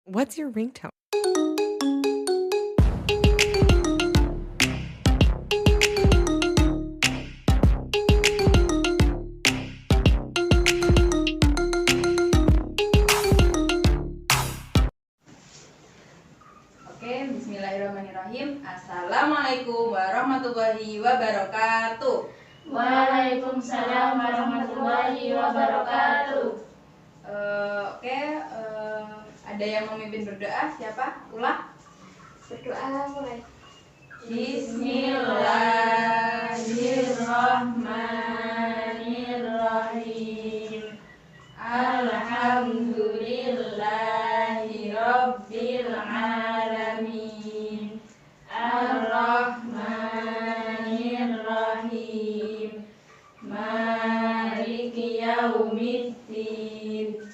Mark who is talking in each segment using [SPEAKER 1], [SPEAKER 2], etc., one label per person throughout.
[SPEAKER 1] What's your ringtone?
[SPEAKER 2] Oke, bismillahirrahmanirrahim. Assalamualaikum warahmatullahi wabarakatuh.
[SPEAKER 3] Waalaikumsalam warahmatullahi wabarakatuh.
[SPEAKER 2] Ada yang memimpin berdoa? Siapa? Ulah.
[SPEAKER 3] Berdoa mulai. Bismillahirrahmanirrahim. Alhamdulillahi rabbil alamin. Ar-Rahmanir-Rahim. Maliki yaumiddin.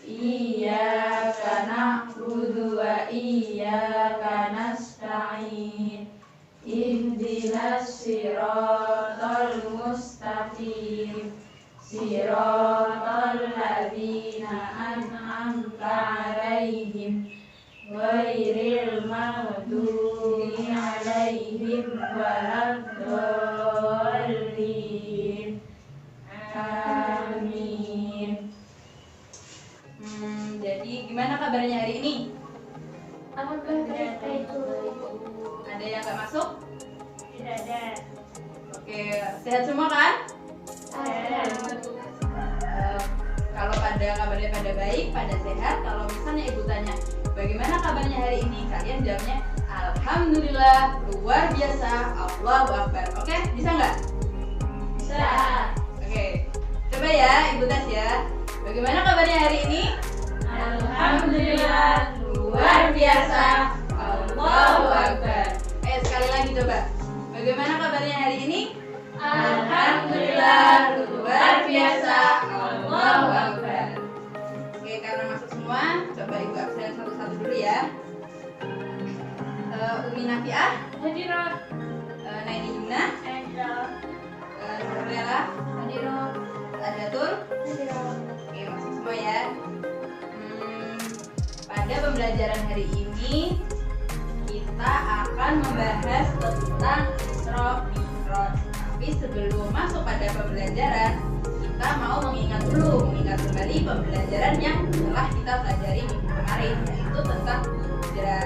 [SPEAKER 3] Iyyaka na'budu wa iyyaka nasta'in. Ihdinas siratal mustaqim. Siratal ladzina an'amta 'alaihim ghairil maghdubi 'alaihim waladdallin. Amin.
[SPEAKER 2] Jadi gimana kabarnya hari ini?
[SPEAKER 3] Alhamdulillah itu.
[SPEAKER 2] Ada yang nggak masuk?
[SPEAKER 3] Tidak ada.
[SPEAKER 2] Oke, sehat semua kan? Kalau kabarnya pada baik, pada sehat. Kalau misalnya ibu tanya, bagaimana kabarnya hari ini? Kalian jawabnya, alhamdulillah, luar biasa, Allahu Akbar. Oke, bisa nggak?
[SPEAKER 3] Bisa.
[SPEAKER 2] Oke, coba ya ibu tes ya. Bagaimana kabarnya hari ini?
[SPEAKER 3] Alhamdulillah, luar biasa,
[SPEAKER 2] Allahu Akbar. Sekali lagi coba. Bagaimana kabarnya hari ini?
[SPEAKER 3] Alhamdulillah, luar biasa,
[SPEAKER 2] Allahu Akbar. Oke, karena masuk semua, coba ibu absen satu-satu dulu ya. Umi Nafiah,
[SPEAKER 3] Hadirah.
[SPEAKER 2] Naini Yumna, Sarlela,
[SPEAKER 3] Hadirah.
[SPEAKER 2] Adatul.
[SPEAKER 3] Hadirah.
[SPEAKER 2] Oke, masuk semua ya. Pada pembelajaran hari ini kita akan membahas tentang Isra Mi'raj. Tapi sebelum masuk pada pembelajaran, kita mau mengingat kembali pembelajaran yang telah kita pelajari minggu kemarin, yaitu tentang hijrah.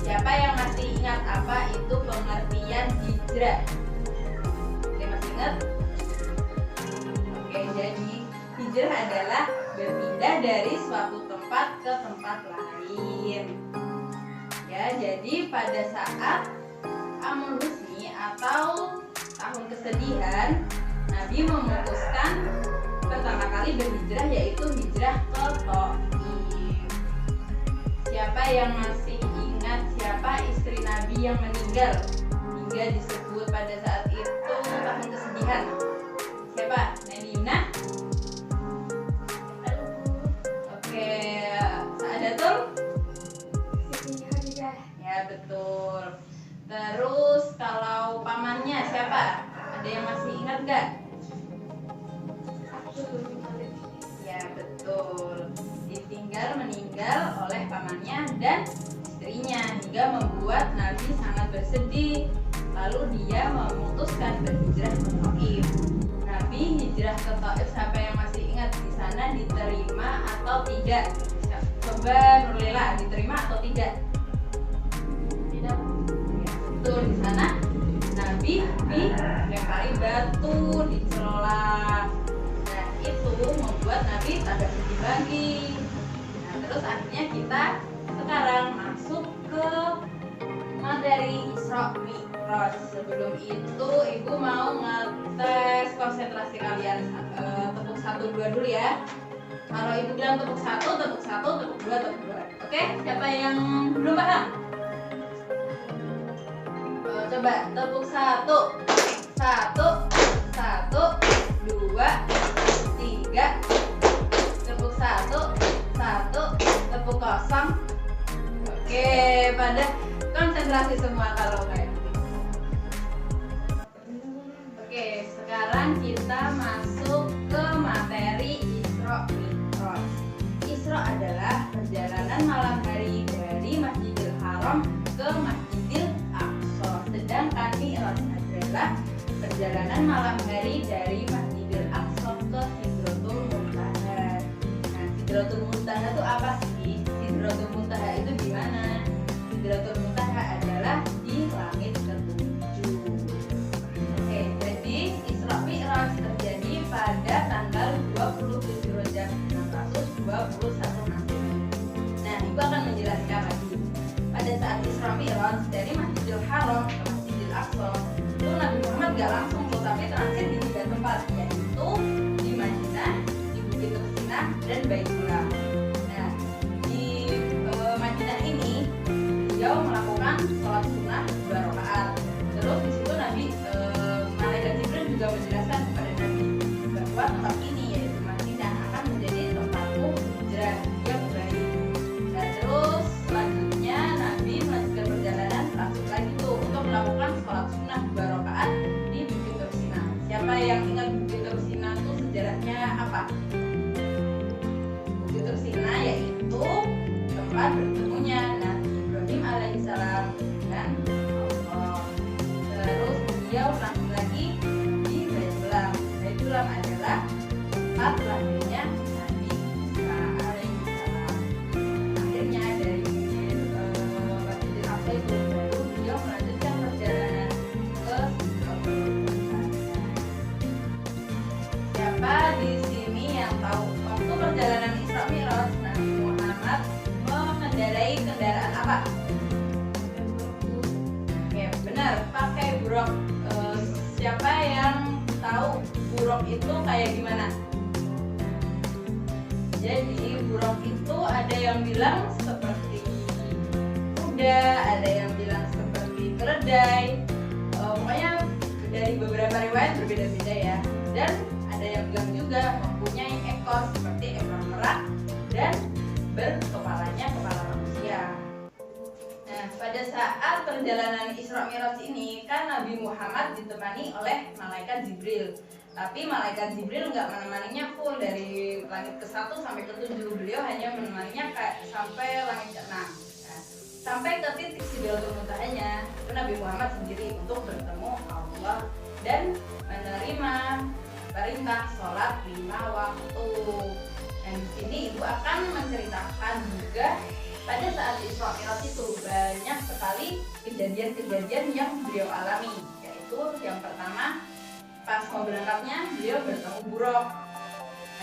[SPEAKER 2] Siapa yang masih ingat apa itu pengertian hijrah? Oke, masih ingat? Oke, jadi hijrah adalah berpindah dari suatu tempat ke tempat lain. Ya, jadi pada saat Amul Husni atau tahun kesedihan, Nabi memutuskan pertama kali berhijrah, yaitu hijrah ke Thaif. Siapa yang masih ingat siapa istri Nabi yang meninggal hingga disebut pada saat itu tahun kesedihan? Siapa? Nabi Yumna? Oke, Saadatul?
[SPEAKER 3] Siti Hadirah.
[SPEAKER 2] Ya, betul. Terus kalau pamannya siapa? Ada yang masih ingat gak?
[SPEAKER 3] Abdul Muthalib.
[SPEAKER 2] Ya, betul. Ditinggal meninggal oleh pamannya dan istrinya hingga membuat Nabi sangat bersedih. Lalu dia memutuskan berhijrah ke Thaif. Nabi hijrah ke Thaif, siapa yang masih ingat di sana diterima atau tidak? Coba Nurlela, diterima atau tidak?
[SPEAKER 3] Tidak.
[SPEAKER 2] Ya, betul, di sana Nabi dilempari batu, dicela. Nah, itu membuat Nabi tambah sedih lagi. Nah, terus akhirnya kita sekarang masuk ke materi Isra Mi'raj. Sebelum itu ibu mau ngetes konsentrasi kalian. Tepuk 1, 2 dulu ya. Kalau ibu bilang tepuk 1, tepuk 1, tepuk 2, tepuk 2. Oke, siapa yang belum paham? Coba tepuk 1. 1, 2, 3. Tepuk 1, tepuk kosong. Oke, pada konsentrasi semua kalau kayak gitu. Oke, sekarang kita masuk ke materi Isra Mi'raj. Isra adalah perjalanan malam hari Haram ke Masjidil Aqsa. Sedangkan Mi'raj adalah perjalanan malam hari dari Masjidil Aqsa ke Sidratul Muntaha. Nah, Sidratul Muntaha itu apa sih? Sidratul Muntaha itu di mana? Sidratul Muntaha adalah di langit ketujuh. Oke, jadi Isra Mi'raj terjadi pada tanggal 27 Rajab 621 Masehi. Nah, Ibu akan menjelaskan lagi. Pada saat Isra Mi'raj dari Masjidil Haram ke Masjidil Aqsa, itu Nabi Muhammad gak langsung tuh, tapi transit di 3 tempat, yaitu di Madinah, di Bukit Tursinah, dan Baitullah. Nah, di Madinah ini beliau melakukan sholat sunnah 2 rakaat. Terus di situ Nabi malaikat Jibril juga menjelaskan kepada Nabi bahwa tempat ini yaitu Madinah akan menjadi tempatmu hijrah yang baik. Nah, terus selanjutnya Nabi melanjutkan perjalanan langsung lagi tuh untuk melakukan sholat sunnah 2 rakaat di Bukit Tursinah. Siapa yang ingat Bukit Tursinah itu sejarahnya apa? Bukit Tursinah yaitu tempat bertemunya Nabi Ibrahim alaihissalam dengan Allah. Terus beliau langsung lagi di Baitullah. Baitullah adalah tempat lahirnya Nabi Isa alaihissalam. Akhirnya dari Masjidil Aqsa itu baru beliau melanjutkan perjalanan ke Sidratul Muntaha. Siapa di sini yang tahu waktu perjalanan Isra Mi'raj Nabi Muhammad mengendarai kendaraan apa? Oke, benar, pakai buruk. Siapa yang tahu buruk itu kayak gimana? Jadi buruk itu ada yang bilang seperti kuda, ada yang bilang seperti keledai. Pokoknya dari beberapa riwayat berbeda-beda ya. Dan ada yang bilang juga mempunyai ekor seperti ekor merak dan berkepalanya kepala manusia. Nah, pada saat perjalanan Isra Mi'raj ini kan Nabi Muhammad ditemani oleh malaikat Jibril. Tapi malaikat Jibril nggak menemaninya full dari langit ke-1 sampai ke-7. Beliau hanya menemaninya sampai langit ke-6. Nah, sampai ke titik Sidratul Muntahanya, itu Nabi Muhammad sendiri untuk bertemu Allah dan menerima perintah sholat 5 waktu. Dan di sini Ibu akan menceritakan juga pada saat Isra Mi'raj itu banyak sekali kejadian-kejadian yang beliau alami. Yaitu yang pertama, pas mau berangkatnya beliau bertemu buruk.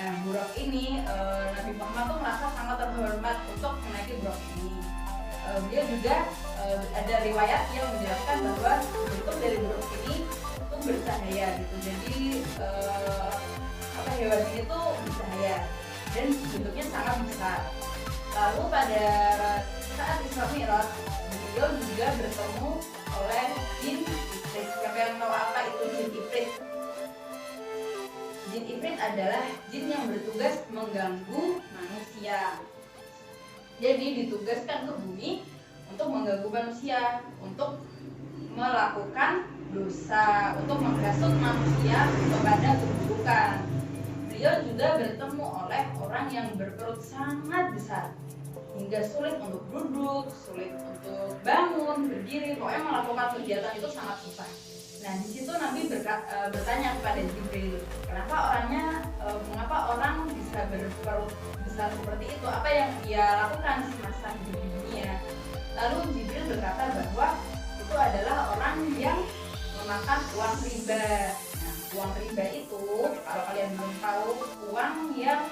[SPEAKER 2] Nah, buruk ini Nabi Muhammad tuh merasa sangat terhormat untuk menaiki buruk ini. Beliau juga ada riwayat yang menjelaskan bahwa bentuk dari buruk ini itu bercahaya gitu. Jadi hewan ini tuh bercahaya dan bentuknya sangat besar. Lalu pada saat Isra Mi'raj beliau juga bertemu oleh jin Ifrit. Siapa yang tahu apa itu jin Ifrit? Jin Ifrit adalah jin yang bertugas mengganggu manusia. Jadi ditugaskan ke bumi untuk mengganggu manusia, untuk melakukan dosa, untuk menghasut manusia kepada keburukan. Beliau juga bertemu oleh orang yang berperut sangat besar, hingga sulit untuk duduk, sulit untuk bangun, berdiri, pokoknya melakukan kegiatan itu sangat susah. Nah, di situ Nabi bertanya kepada Jibril, mengapa orang bisa berperut besar seperti itu? Apa yang ia lakukan semasa hidup di dunia? Lalu Jibril berkata bahwa itu adalah orang yang memakan uang riba. Nah, uang riba itu, kalau kalian belum tahu, uang yang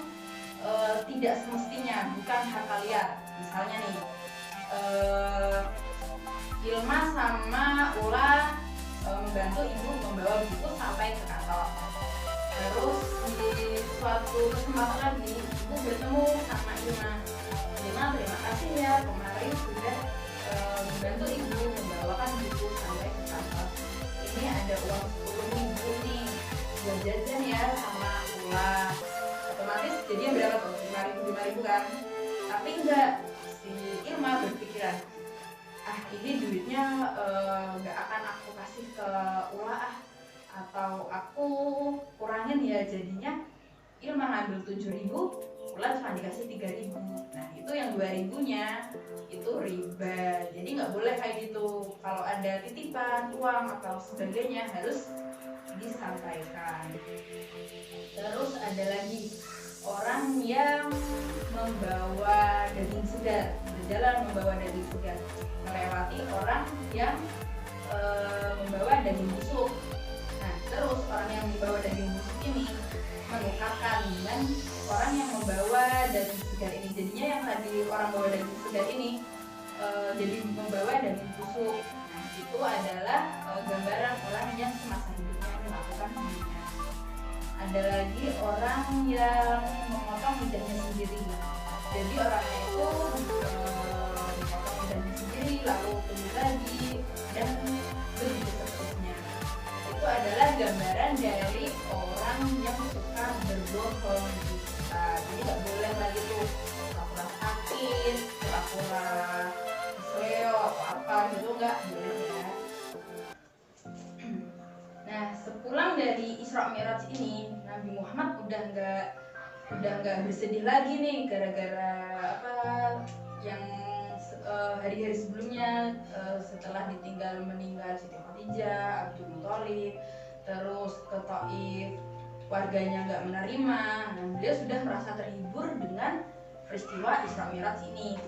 [SPEAKER 2] tidak semestinya, bukan harta liar. Misalnya nih, Ilma sama Ula membantu ibu membawa buku sampai ke kantor. Terus di suatu kesempatan lagi ibu bertemu sama Ilma. Ilma, terima kasih ya kemarin sudah membantu ibu membawakan buku sampai ke kantor. Ini ada uang 10.000 nih buat jajan ya sama Ula. Otomatis jadinya berapa tuh? 5.000 kan? Tapi enggak, si Ilma berpikiran, ini duitnya nggak akan aku kasih ke Ula atau aku kurangin ya. Jadinya Ilma ngambil 7.000, Ula cuma dikasih 3.000. Nah, itu yang 2.000-nya itu riba. beban. Jadi nggak boleh kayak gitu. Kalau ada titipan uang atau sebagainya harus disampaikan. Terus ada lagi orang yang membawa daging segar, berjalan membawa daging segar, melewati orang yang membawa daging busuk. Nah, terus orang yang membawa daging busuk ini menukarkan dengan orang yang membawa daging segar ini. Jadinya yang tadi orang bawa daging segar ini jadi membawa daging busuk. Nah, itu adalah gambaran orang yang semasa hidupnya melakukan zina. Ada lagi orang yang memotong lidahnya sendiri. Jadi orangnya itu memotong lidahnya sendiri, lalu tumbuh lagi, dan begitu seterusnya. Itu adalah gambaran dari orang yang suka berbohong dusta. Jadi nggak boleh lagi tuh pura-pura sakit, pura-pura kesleo atau apa gitu, nggak boleh ya. Nah, sepulang dari Isra Mi'raj ini, Nabi Muhammad udah nggak bersedih lagi nih gara-gara apa yang hari-hari sebelumnya setelah meninggal Siti Khadijah, Abdul Muthalib, terus ke Thaif warganya nggak menerima. Nah, beliau sudah merasa terhibur dengan peristiwa Isra Mi'raj ini.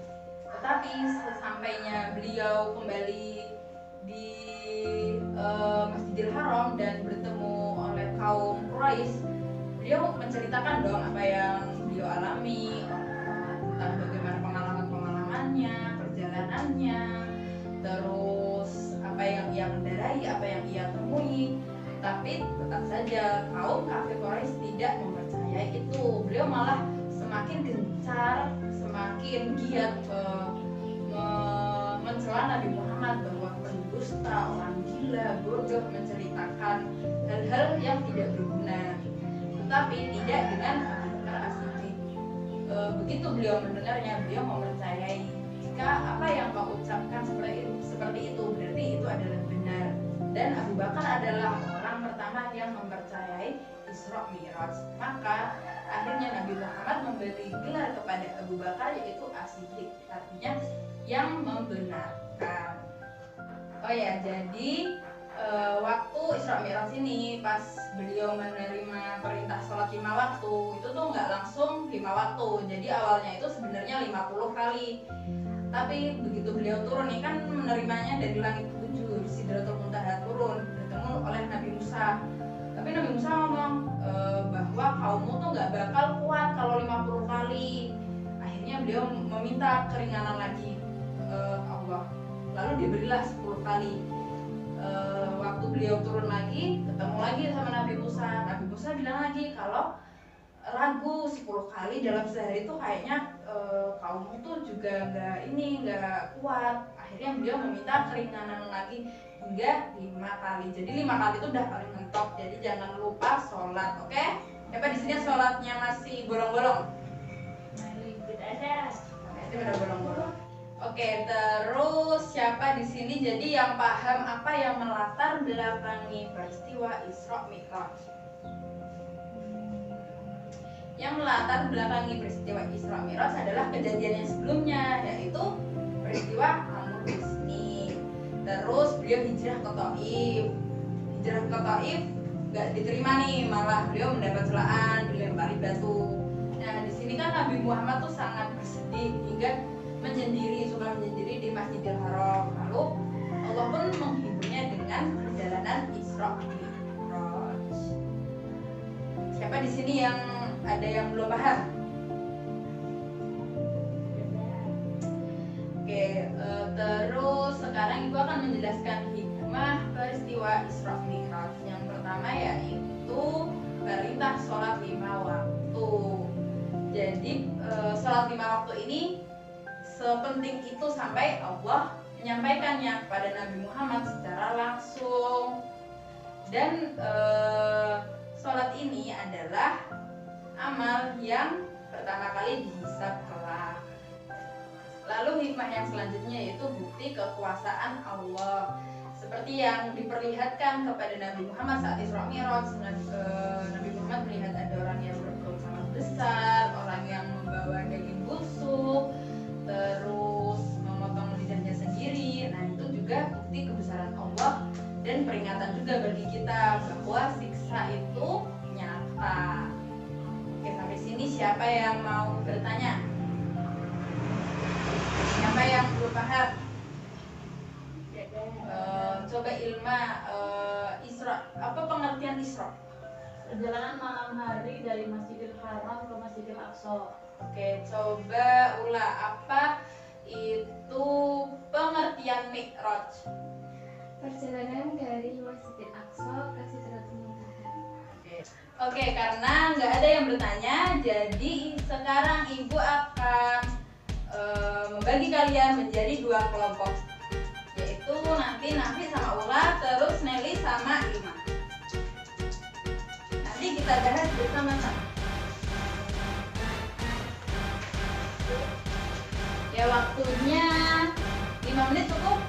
[SPEAKER 2] Tetapi sesampainya beliau kembali di Masjidil Haram dan bertemu oleh kaum Quraisy, beliau menceritakan dong apa yang beliau alami, tentang bagaimana pengalaman-pengalamannya, perjalanannya, terus apa yang ia kendarai, apa yang ia temui. Tapi tetap saja kaum kafir Quraisy tidak mempercayai itu. Beliau malah semakin gencar, semakin giat mencela Nabi Muhammad bahwa pendusta, orang gila, bodoh, menceritakan hal-hal yang tidak berguna. Tetapi tidak dengan Abu Bakar As-Siddiq. Begitu beliau mendengarnya, beliau mempercayai jika apa yang kau ucapkan seperti itu berarti itu adalah benar. Dan Abu Bakar adalah orang pertama yang mempercayai Isra Mi'raj. Maka akhirnya Nabi Muhammad memberi gelar kepada Abu Bakar yaitu As-Siddiq, artinya yang membenarkan. Oh ya, jadi waktu Isra Mi'raj ini pas beliau menerima perintah sholat 5 waktu itu tuh nggak langsung 5 waktu. Jadi awalnya itu sebenarnya 50 kali. Tapi begitu beliau turun nih kan menerimanya dari langit 7, Sidratul Muntaha turun bertemu oleh Nabi Musa. Tapi Nabi Musa ngomong bahwa kaummu tuh nggak bakal kuat kalau 50 kali. Akhirnya beliau meminta keringanan lagi Allah. Lalu diberilah 10 kali. Waktu beliau turun lagi, ketemu lagi sama Nabi Musa. Nabi Musa bilang lagi kalau ragu 10 kali dalam sehari itu kayaknya kaummu tuh juga nggak kuat. Akhirnya beliau meminta keringanan lagi hingga 5 kali. Jadi 5 kali itu udah paling mentok. Jadi jangan lupa sholat, oke? Siapa di sini sholatnya masih bolong-bolong?
[SPEAKER 3] Ikut aja.
[SPEAKER 2] Itu udah bolong-bolong. Oke, terus siapa di sini jadi yang paham apa yang melatar belakangi peristiwa Isra Mi'raj? Yang melatar belakangi peristiwa Isra Mi'raj adalah kejadian yang sebelumnya, yaitu peristiwa Amr Husni. Terus beliau hijrah ke Thaif. Hijrah ke Thaif nggak diterima nih, malah beliau mendapat celaan, dilempari batu. Nah, di sini kan Nabi Muhammad tuh sangat bersedih hingga suka menyendiri di Masjidil Haram. Lalu Allah pun menghiburnya dengan perjalanan Isra Mi'raj. Siapa di sini yang ada yang belum paham? Oke, terus sekarang Ibu akan menjelaskan hikmah peristiwa Isra Mi'raj. Yang pertama yaitu perintah sholat 5 waktu. Jadi sholat 5 waktu ini sepenting itu sampai Allah menyampaikannya kepada Nabi Muhammad secara langsung. Dan sholat ini adalah amal yang pertama kali dihisab kelak. Lalu hikmah yang selanjutnya yaitu bukti kekuasaan Allah, seperti yang diperlihatkan kepada Nabi Muhammad saat Isra Mi'raj. Nabi Muhammad melihat ada orang yang berperut sangat besar, orang yang membawa daging busuk, terus memotong lidahnya juga bukti kebesaran Allah dan peringatan juga bagi kita bahwa siksa itu nyata. Oke, sampai sini siapa yang mau bertanya? Siapa yang belum paham? Coba Ilma, Isra, apa pengertian Isra?
[SPEAKER 3] Perjalanan malam hari dari Masjidil Haram ke Masjidil Aqsa.
[SPEAKER 2] Oke, coba Ula, apa itu pengertian Mi'raj?
[SPEAKER 1] Perjalanan dari Masjidil Aqsa ke Sidratul Muntaha.
[SPEAKER 2] Oke, karena nggak ada yang bertanya, jadi sekarang Ibu akan membagi kalian menjadi 2 kelompok, yaitu nanti Nafi sama Ula, terus Nelly sama Ilma. Nanti kita bahas bersama-sama. Ya, waktunya 5 menit cukup.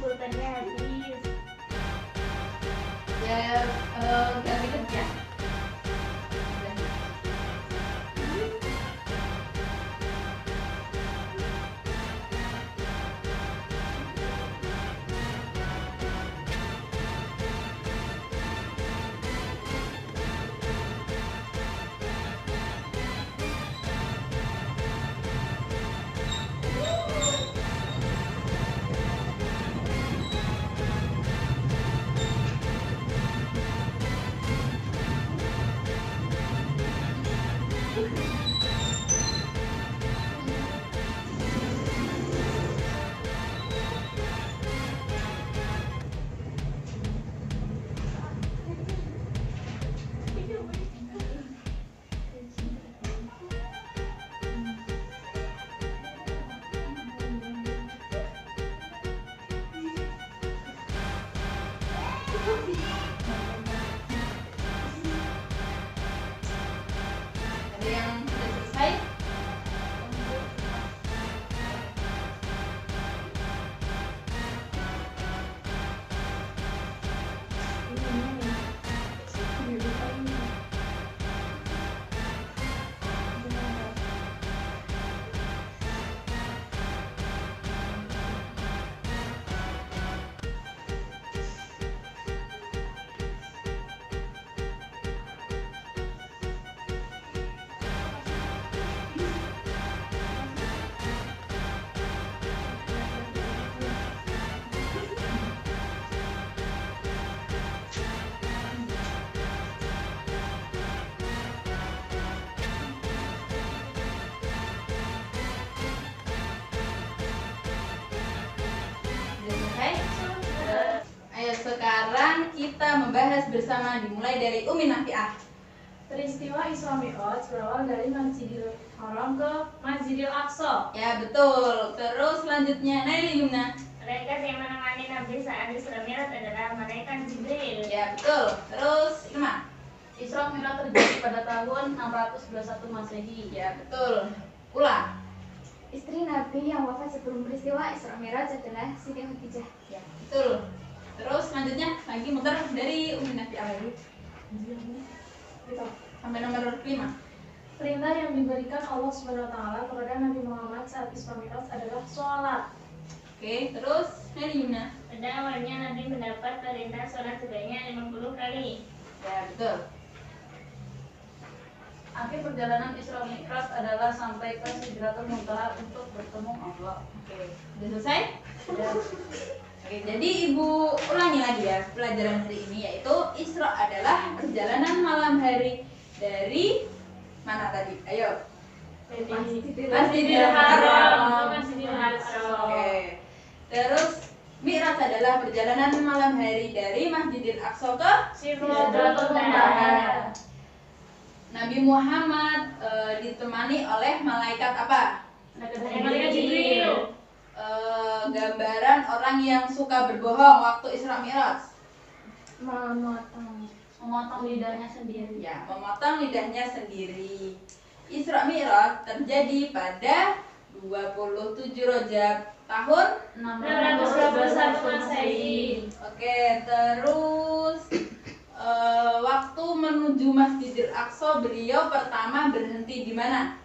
[SPEAKER 3] Pulpennya habis.
[SPEAKER 2] Ya, ganti kerja. Ada yang sudah selesai? Ayo sekarang kita membahas bersama, dimulai dari Umi Nafiah.
[SPEAKER 3] Peristiwa Isra Mi'raj berawal dari Masjidil Haram ke Masjidil Aqsa.
[SPEAKER 2] Ya betul. Terus selanjutnya Naili Yumna.
[SPEAKER 4] Malaikat yang menemani Nabi saat Isra Mi'raj adalah malaikat Jibril.
[SPEAKER 2] Ya betul. Terus Ilma.
[SPEAKER 3] Isra Mi'raj terjadi pada tahun 621 Masehi.
[SPEAKER 2] Ya betul. Ula.
[SPEAKER 1] Istri Nabi yang wafat sebelum peristiwa Isra Mi'raj adalah Siti Khadijah.
[SPEAKER 2] Ya betul. Terus selanjutnya lagi muter dari Umi Nafiah lagi sampai nomor 5.
[SPEAKER 3] Perintah yang diberikan Allah SWT kepada Nabi Muhammad saat Isra Mi'raj adalah sholat.
[SPEAKER 2] Oke, terus Naili Yumna.
[SPEAKER 4] Pada awalnya Nabi mendapat perintah sholat sebanyak 50 kali.
[SPEAKER 2] Ya betul.
[SPEAKER 3] Akhir perjalanan Isra Mi'raj adalah sampai ke Sidratul Muntaha untuk bertemu Allah.
[SPEAKER 2] Oke, sudah selesai?
[SPEAKER 3] Ya.
[SPEAKER 2] Oke, jadi Ibu ulangi lagi ya pelajaran hari ini, yaitu Isra adalah perjalanan malam hari dari mana tadi? Ayo.
[SPEAKER 3] Masjidil Haram. Masjidil Haram.
[SPEAKER 2] Oke. Terus Mi'raj adalah perjalanan malam hari dari Masjidil Aqsa ke
[SPEAKER 3] Sidratul Muntaha.
[SPEAKER 2] Nabi Muhammad ditemani oleh malaikat apa?
[SPEAKER 3] Malaikat Jibril.
[SPEAKER 2] Gambaran orang yang suka berbohong waktu Isra Mi'raj.
[SPEAKER 1] Memotong.
[SPEAKER 3] memotong lidahnya sendiri.
[SPEAKER 2] Ya, memotong lidahnya sendiri. Isra Mi'raj terjadi pada 27 Rajab tahun
[SPEAKER 3] 621 Masehi.
[SPEAKER 2] Oke, terus waktu menuju Masjidil Aqsa beliau pertama berhenti di mana?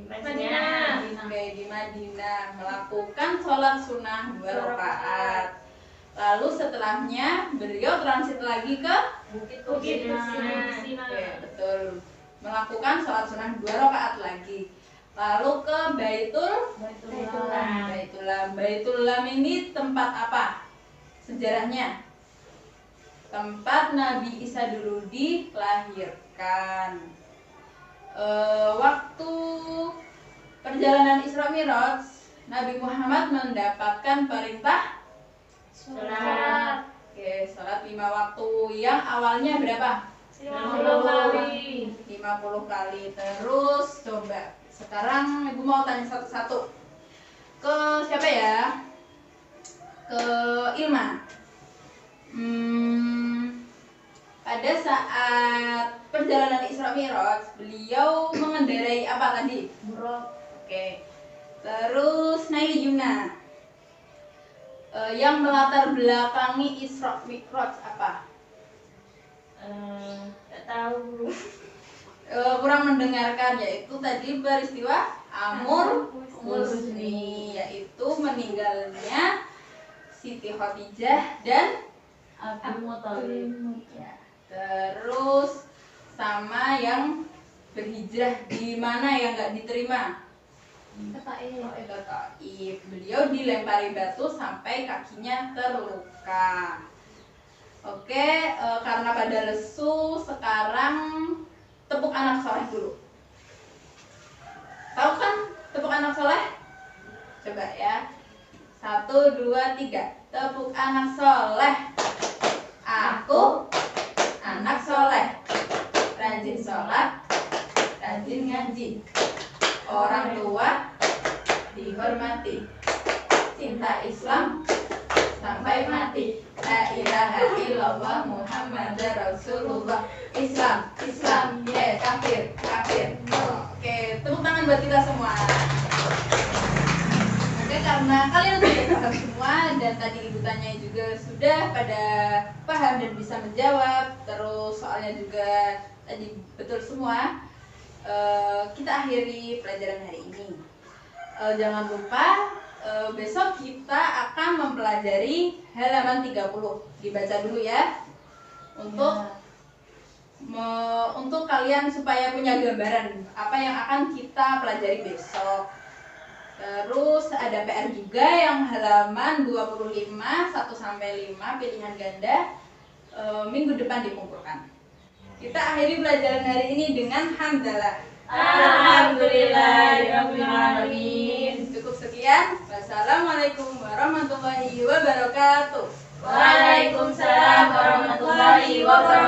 [SPEAKER 4] Madinah.
[SPEAKER 2] Oke, di Madinah melakukan sholat sunnah 2 rakaat. Lalu setelahnya beliau transit lagi ke
[SPEAKER 4] Bukit
[SPEAKER 3] Sina.
[SPEAKER 2] Oke, betul. Melakukan sholat sunnah 2 rakaat lagi. Lalu ke Baitullah ini tempat apa? Sejarahnya tempat Nabi Isa dulu dilahirkan. Waktu perjalanan Isra Mi'raj, Nabi Muhammad mendapatkan perintah
[SPEAKER 3] Sholat
[SPEAKER 2] Oke, sholat 5 waktu yang awalnya berapa?
[SPEAKER 3] 50 kali.
[SPEAKER 2] 50 kali. Terus coba sekarang Ibu mau tanya satu-satu. Ke siapa ya? Ke Ilma. Pada saat perjalanan Isra Mi'raj, beliau mengendarai apa tadi?
[SPEAKER 3] Buruk.
[SPEAKER 2] Oke. Terus Naili Yumna. Yang melatar belakangi Isra Mi'raj apa?
[SPEAKER 3] Gak tahu.
[SPEAKER 2] Kurang mendengarkan, yaitu tadi peristiwa Amur Husni, yaitu meninggalnya Siti Khadijah dan
[SPEAKER 3] Abdul Muthalib.
[SPEAKER 2] ya, terus sama yang berhijrah di mana yang nggak diterima? Ke Taif. Beliau dilempari batu sampai kakinya terluka. Oke, karena pada lesu, sekarang tepuk anak soleh dulu. Tahu kan tepuk anak soleh? Coba ya. 1, 2, 3. Tepuk anak soleh. Aku anak soleh, rajin sholat, rajin ngaji. Orang tua dihormati, cinta Islam sampai mati. La ilaha illallah Muhammadar Rasulullah. Islam, Islam, ya kafir, kafir. Oke, tepuk tangan buat kita semua. Oke, karena kalian sudah paham semua dan tadi ibu tanya juga sudah pada paham dan bisa menjawab. Terus soalnya juga tadi betul semua. Kita akhiri pelajaran hari ini. Jangan lupa besok kita akan mempelajari halaman 30. Dibaca dulu ya. Untuk kalian supaya punya gambaran apa yang akan kita pelajari besok. Terus ada PR juga yang halaman 25 1 sampai 5 pilihan ganda minggu depan dikumpulkan. Kita akhiri pelajaran hari ini dengan hamdalah.
[SPEAKER 3] Alhamdulillahirrahmanirrahim.
[SPEAKER 2] Cukup sekian. Wassalamualaikum warahmatullahi wabarakatuh.
[SPEAKER 3] Waalaikumsalam warahmatullahi wabarakatuh.